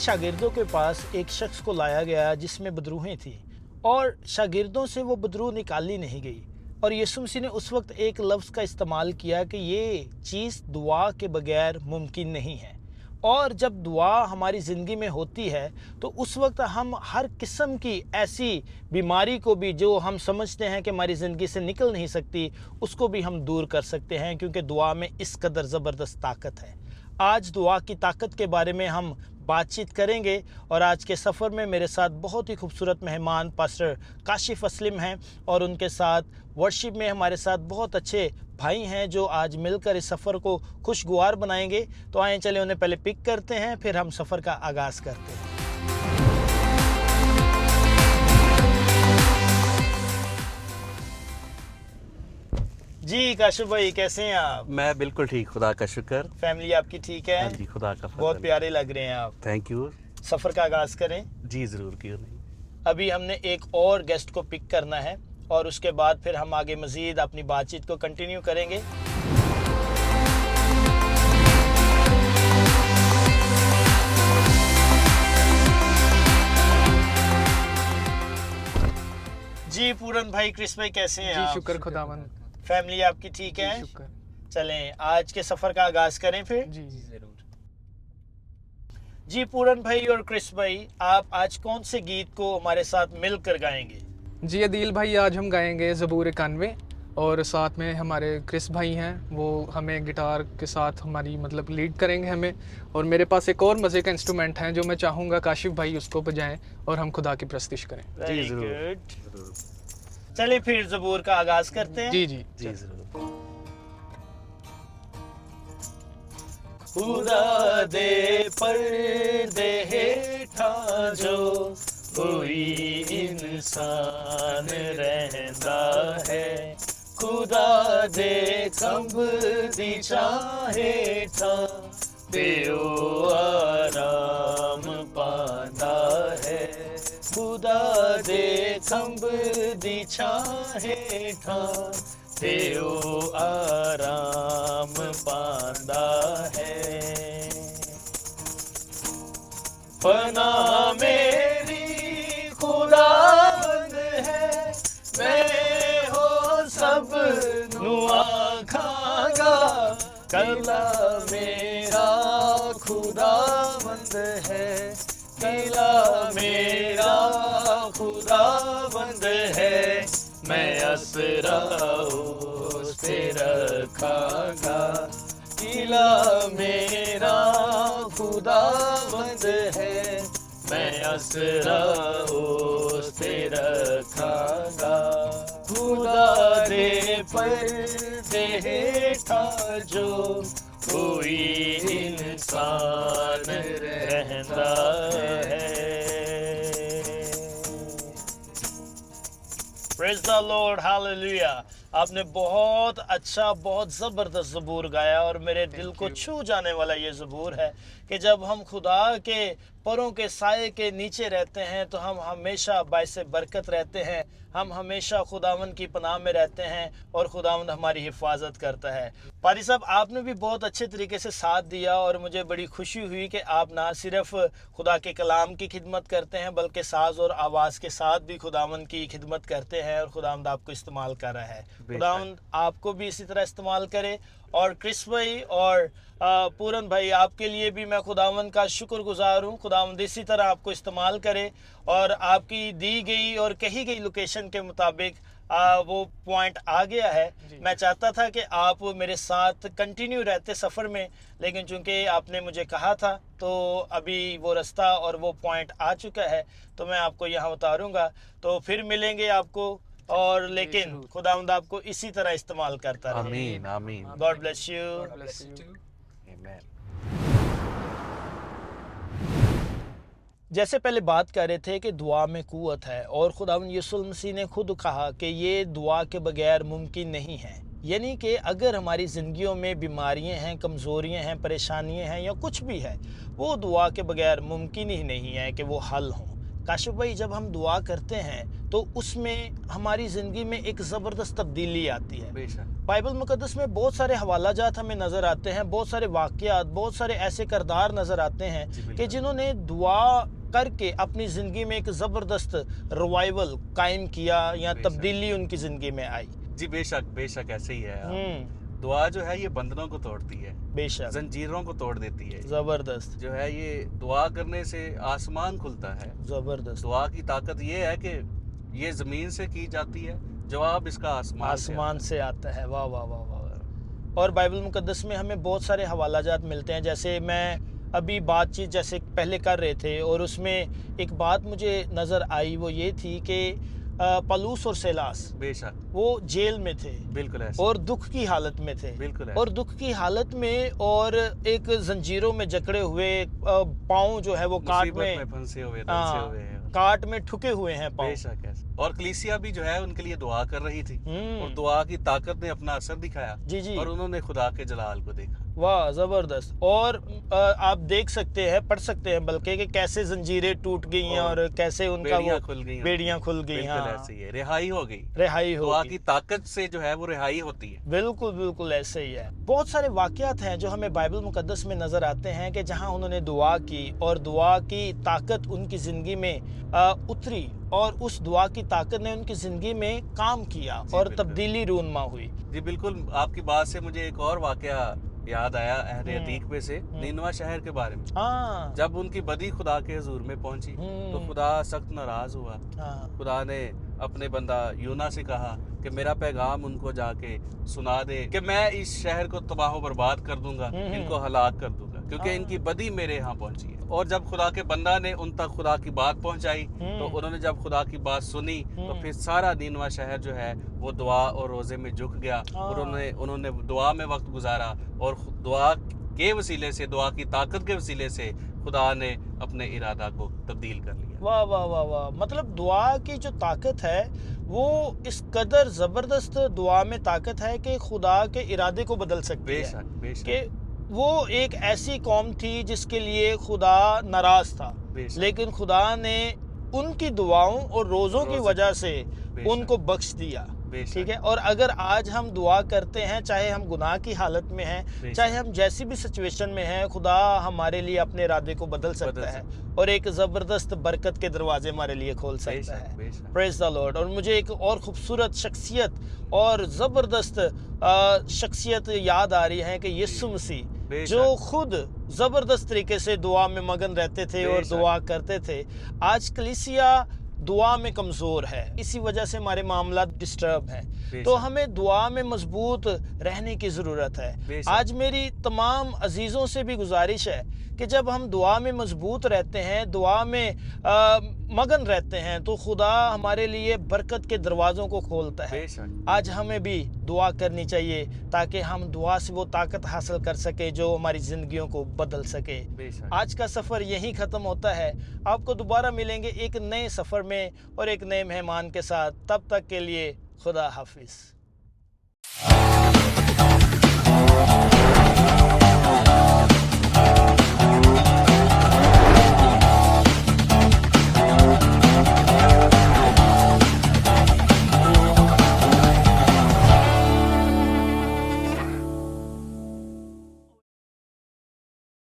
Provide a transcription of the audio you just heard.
शागिर्दों के पास एक शख्स को लाया गया जिसमें बदरूहें थी और शागिर्दों से वो बदरूह निकाली नहीं गई। और यीशु मसीह ने उस वक्त एक लफ्ज़ का इस्तेमाल किया कि ये चीज़ दुआ के बगैर मुमकिन नहीं है। और जब दुआ हमारी ज़िंदगी में होती है तो उस वक्त हम हर किस्म की ऐसी बीमारी को भी जो हम समझते हैं कि हमारी ज़िंदगी से निकल नहीं सकती, उसको भी हम दूर कर सकते हैं, क्योंकि दुआ में इस कदर ज़बरदस्त ताकत है। आज दुआ की ताकत के बारे में हम बातचीत करेंगे और आज के सफ़र में मेरे साथ बहुत ही खूबसूरत मेहमान पास्टर काशिफ असलम हैं और उनके साथ वर्शिप में हमारे साथ बहुत अच्छे भाई हैं जो आज मिलकर इस सफ़र को खुशगवार बनाएंगे। तो आए चले उन्हें पहले पिक करते हैं, फिर हम सफ़र का आगाज़ करते हैं। जी काशिफ भाई, कैसे हैं आप? मैं बिल्कुल ठीक, खुदा का शुक्र। फैमिली आपकी ठीक है? हाँ जी, खुदा का बहुत प्यारे लग रहे हैं आप। Thank you. सफ़र का आगाज़ करें जी ज़रूर, क्यों नहीं। अभी हमने एक और गेस्ट को पिक करना है और उसके बाद फिर हम आगे मज़ीद अपनी बातचीत को कंटिन्यू करेंगे। जी पूरन भाई, क्रिस भाई, कैसे हैं आप? शुक्र खुदावंद। फैमिली आपकी ठीक है? शुक्र। चलें आज के सफ़र का आगाज़ करें फिर। जी ज़रूर। जी पूरन भाई और क्रिस भाई, आप आज कौन से गीत को हमारे साथ मिलकर गाएंगे? जी अदील भाई, आज हम गाएंगे ज़बूर 91 और साथ में हमारे क्रिस भाई हैं, वो हमें गिटार के साथ हमारी मतलब लीड करेंगे हमें। और मेरे पास एक और मज़े का इंस्ट्रूमेंट है जो मैं चाहूँगा काशिफ भाई उसको बजाएं और हम खुदा की प्रस्तुति करें। वेरी ज़रूर। गुड। चलिए फिर ज़बूर का आगाज़ करते हैं। जी जी जी ज़रूर। खुदा दे पर्दे हेठा जो कोई इंसान रहंदा है, खुदा दे कंबदी हेठा ते ओ आराम पांदा है, खुदा दे कंबदी हेठा ते ओ आराम पांदा है। पना मेरी खुदावंद है, मैं हो सब नुआ खागा, कला मेरा खुदावंद है, कला मेरा खुदावंद है, मैं असरा उस पे रखागा, किला मेरा खुदावंद है, मैं असरा उस पे रखागा, खुदा दे पर्दे हेठा जो कोई इंसान रहंदा है। Praise the Lord, hallelujah. आपने बहुत अच्छा, बहुत ज़बरदस्त ज़बूर गाया और मेरे दिल को छू जाने वाला ये ज़बूर है कि जब हम खुदा के परों के साए के नीचे रहते हैं तो हम हमेशा बाइसे बरकत रहते हैं, हम हमेशा खुदावंद की पनाह में रहते हैं और खुदावंद हमारी हिफाजत करता है। पारी साहब, आपने भी बहुत अच्छे तरीके से साथ दिया और मुझे बड़ी खुशी हुई कि आप ना सिर्फ खुदा के कलाम की खिदमत करते हैं बल्कि साज और आवाज़ के साथ भी खुदावंद की खिदमत करते हैं और खुदावंद आपको इस्तेमाल कर रहा है। खुदावंद आपको भी इसी तरह इस्तेमाल करे। और क्रिस भाई और पूरन भाई, आपके लिए भी मैं खुदावंद का शुक्रगुजार हूँ। खुदावंद इसी तरह आपको इस्तेमाल करे और आपकी दी गई और कही गई लोकेशन के मुताबिक वो पॉइंट आ गया है। मैं चाहता था कि आप मेरे साथ कंटिन्यू रहते सफ़र में, लेकिन चूंकि आपने मुझे कहा था तो अभी वो रास्ता और वो पॉइंट आ चुका है, तो मैं आपको यहाँ उतारूँगा। तो फिर मिलेंगे आपको, और लेकिन खुदावंद आपको इसी तरह इस्तेमाल करता रहे। आमीन आमीन। God bless you. आमीन। जैसे पहले बात कर रहे थे कि दुआ में क़ुव्वत है और खुदावंद यीशु मसीह ने खुद कहा कि ये दुआ के बगैर मुमकिन नहीं है। यानी कि अगर हमारी ज़िंदगियों में बीमारियां हैं, कमज़ोरियां हैं, परेशानियां हैं या कुछ भी है, वो दुआ के बगैर मुमकिन ही नहीं है कि वो हल हों। काशिफ भाई, जब हम दुआ करते हैं तो उसमें हमारी ज़िंदगी में एक ज़बरदस्त तब्दीली आती है। बेशक। बाइबल मुकद्दस में बहुत सारे हवालाजात हमें नज़र आते हैं, बहुत सारे वाक़यात, बहुत सारे ऐसे किरदार नज़र आते हैं जी, बिल्कुल। कि जिन्होंने दुआ करके अपनी ज़िंदगी में एक ज़बरदस्त रिवाइवल कायम किया या बेशक। तब्दीली उनकी ज़िंदगी में आई। जी बेशक बेशक ऐसे ही है। हम्म, दुआ जो है ये बंधनों को तोड़ती है, बेशक, जंजीरों को तोड़ देती है। ज़बरदस्त, जो है ये दुआ करने से आसमान खुलता है। ज़बरदस्त। दुआ की ताकत ये है कि ये ज़मीन से की जाती है, जवाब इसका आसमान से आसमान से आता है। वाह वाह वाह वाह। और बाइबल मुकद्दस में हमें बहुत सारे हवालाजात मिलते हैं, जैसे मैं अभी बातचीत जैसे पहले कर रहे थे और उसमें एक बात मुझे नज़र आई, वो ये थी कि पलूस और सेलास बेशक वो जेल में थे बिल्कुल ऐसे। और दुख की हालत में थे, बिल्कुल है। और दुख की हालत में और एक जंजीरों में जकड़े हुए पाँव जो है वो काट मुसीबत में फंसे हुए, हाँ, दलसे हुए हैं। काट में ठुके हुए हैं पाँव। बेशक ऐसे। और कलीसिया भी जो है उनके लिए दुआ कर रही थी, हम्म। और दुआ की ताकत ने अपना असर दिखाया, जी जी, और उन्होंने खुदा के जलाल को देखा। वाह ज़बरदस्त। और आप देख सकते हैं, पढ़ सकते हैं बल्कि कि कैसे जंजीरें टूट गई हैं और कैसे उनका बेड़ियां वो खुल गई, बेड़ियां खुल गई। बिल्कुल हाँ, ऐसे ही है, रिहाई हो गई। रिहाई हो दुआ गई। की ताकत से जो है वो रिहाई होती है। बिल्कुल बिल्कुल ऐसे ही है। बहुत सारे वाक़यात हैं जो हमें बाइबल मुकद्दस में नज़र आते हैं कि जहां उन्होंने दुआ की और दुआ की ताकत उनकी ज़िंदगी में उतरी, और उस दुआ की ताकत ने उनकी ज़िंदगी में काम किया जी, और बिल्कुल। तब्दीली रूनमा हुई। जी बिल्कुल, आपकी बात से मुझे एक और वाकया याद आया अहद अतीक में से, नीनवा शहर के बारे में। हाँ जब उनकी बदी खुदा के हुजूर में पहुंची तो खुदा सख्त नाराज हुआ। हाँ, खुदा ने अपने बंदा यूना से कहा कि मेरा पैगाम उनको जाके सुना दे कि मैं इस शहर को तबाह बर्बाद कर दूंगा, इनको हलाक कर दूंगा, क्योंकि हाँ। इनकी बदी मेरे यहाँ पहुंची है। और जब खुदा के बंदा ने उन तक खुदा की बात पहुंचाई तो उन्होंने जब खुदा की बात सुनी तो फिर सारा नीनवा शहर जो है वो दुआ और रोजे में झुक गया, और उन्होंने दुआ में वक्त गुजारा, और दुआ के वसीले से, दुआ की ताकत के वसीले से खुदा ने अपने इरादा को तब्दील कर लिया। वाह वाह वाह वाह। मतलब दुआ की जो ताकत है वो इस कदर ज़बरदस्त दुआ में ताकत है कि खुदा के इरादे को बदल सकती है। बेशक बेशक कि वो एक ऐसी कौम थी जिसके लिए खुदा नाराज था, बेशक। लेकिन खुदा ने उनकी दुआओं और रोज़ों की रोज़े- वजह से बेशक। उनको बख्श दिया। बेशक। ठीक है। और अगर आज हम दुआ करते हैं, चाहे हम गुनाह की हालत में हैं, बेशक। चाहे हम जैसी भी सिचुएशन में हैं, खुदा हमारे लिए अपने इरादे को बदल सकता है और एक ज़बरदस्त बरकत के दरवाजे हमारे लिए खोल सकता बेशक, है। बेशक। Praise the Lord. और मुझे एक और खूबसूरत शख्सियत और ज़बरदस्त शख्सियत याद आ रही है कि यीशु मसीह, बेशक। जो खुद ज़बरदस्त तरीके से दुआ में मगन रहते थे और बेशक। दुआ करते थे। आज कलीसिया दुआ में कमज़ोर है, इसी वजह से हमारे मामला डिस्टर्ब हैं। बेशक। तो हमें दुआ में मजबूत रहने की ज़रूरत है। बेशक। आज मेरी तमाम अजीज़ों से भी गुजारिश है कि जब हम दुआ में मजबूत रहते हैं, दुआ में मगन रहते हैं, तो खुदा हमारे लिए बरकत के दरवाज़ों को खोलता है। बेशक। आज हमें भी दुआ करनी चाहिए ताकि हम दुआ से वो ताकत हासिल कर सके जो हमारी ज़िंदगियों को बदल सके। बेशक। आज का सफ़र यहीं ख़त्म होता है। आपको दोबारा मिलेंगे एक नए सफ़र में और एक नए मेहमान के साथ। तब तक के लिए खुदा हाफिज़।